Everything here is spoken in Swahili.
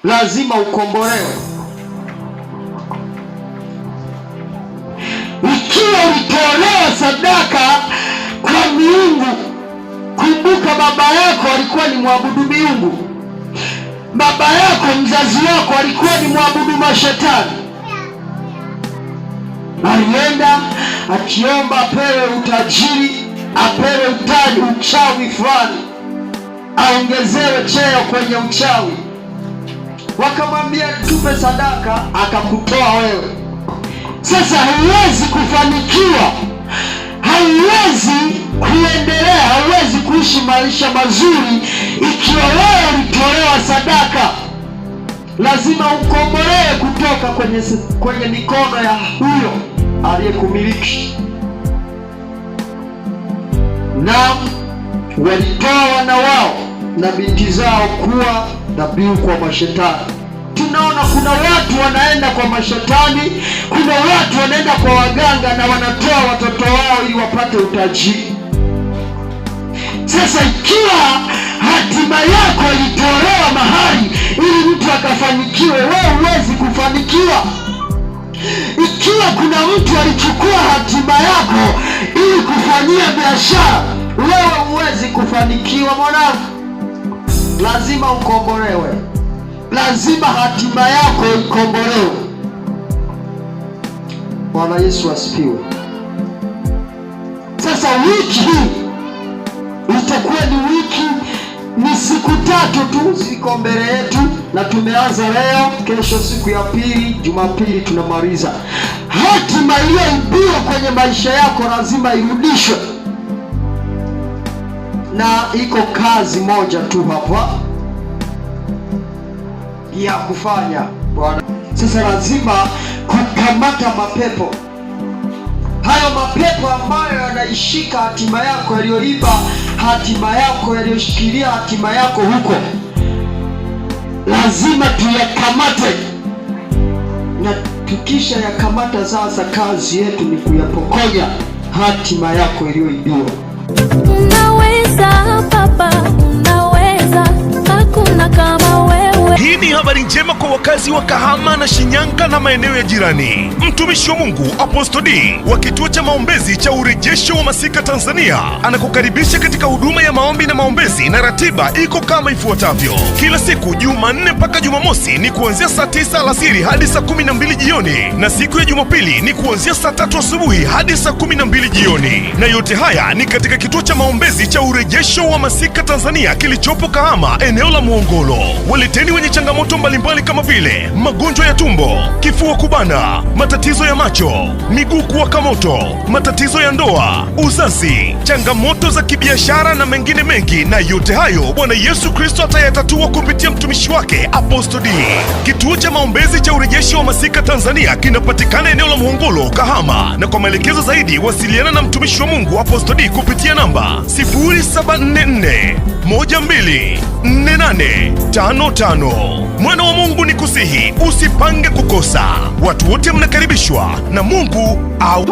lazima ukombolewe. Ikiwa ulitolewa sadaka kwa miungu, kumbuka baba yako alikuwa ni mwabudu miungu. Baba yako mzazi wako alikuwa ni mwabudu mashetani. Alienda akiomba apewe utajiri, apewe uchawi fulani, aongezewe cheo kwenye uchawi. Wakamwambia tupe sadaka, akakutoa wewe. Sasa hauwezi kufanikiwa, hauwezi kuendelea, hauwezi kuishi maisha mazuri ikiwa wewe ulitolewa sadaka. Lazima ukombolewe kutoka kwenye mikono ya huyo aliyekumiliki. Na walitoa wana wao na binti zao kuwa dhabihu kwa mashetani. Tunaona kuna watu wanaenda kwa mashetani, kuna watu wanaenda kwa waganga na wanatoa watoto wao ili wapate utajiri. Sasa ikiwa hatima yako ilitolewa mahali ili mtu akafanikiwe, wewe huwezi kufanikiwa. Ikiwa kuna mtu alichukua hatima yako ili kufanyia biashara, wewe huwezi kufanikiwa mwanangu. Lazima ukombolewe. Lazima hatima yako ikombolewe. Bwana Yesu asifiwe. Sasa wiki hii itakuwa ni siku 3 tu ziko mbele yetu, na tumeanza leo, kesho siku ya pili, Jumapili tunamaliza. Hatima iliyoibiwa kwenye maisha yako lazima irudishwe, na iko kazi moja tu hapa ya kufanya Bwana. Sasa lazima kukamata mapepo hayo, mapepo ambayo yanaishika hatima yako, yaliyoiba hatima yako, yaliyoshikilia hatima yako huko, lazima tuyakamate. Na tukisha yakamata, sasa kazi yetu ni kuyapokonya hatima yako iliyoibiwa. Unaweza Baba, unaweza, hakuna kama wewe. Hii ni habari njema kwa wakazi wa Kahama na Shinyanga na maeneo ya jirani. Mtumishi wa Mungu Apostle D wa kituo cha maombezi cha urejesho wa masika Tanzania anakukaribisha katika huduma ya maombi na maombezi, na ratiba iko kama ifuatavyo. Kila siku Jumanne mpaka Jumamosi ni kuanzia saa 9 alasiri hadi saa 12 jioni, na siku ya Jumapili ni kuanzia saa 3 asubuhi hadi saa 12 jioni. Na yote haya ni katika kituo cha maombezi cha urejesho wa masika Tanzania kilichopo Kahama, eneo la Muhongolo. Waleteni wenye changamoto mbalimbali kama vile magonjwa ya tumbo, kifua kubana, matatizo ya macho, miguu kuwaka moto, matatizo ya ndoa, uzazi, changamoto za kibiashara na mengine mengi. Na yote hayo Bwana Yesu Kristo atayatatua kupitia mtumishi wake Apostle D. Kituo cha maombezi cha urejesho wa masika Tanzania kinapatikana eneo la Muhongolo, Kahama, na kwa maelekezo zaidi wasiliana na mtumishi wa Mungu Apostle D kupitia namba 0744 124855. Mwana wa Mungu, ni kusihi usipange kukosa. Watu wote mnakaribishwa, na Mungu au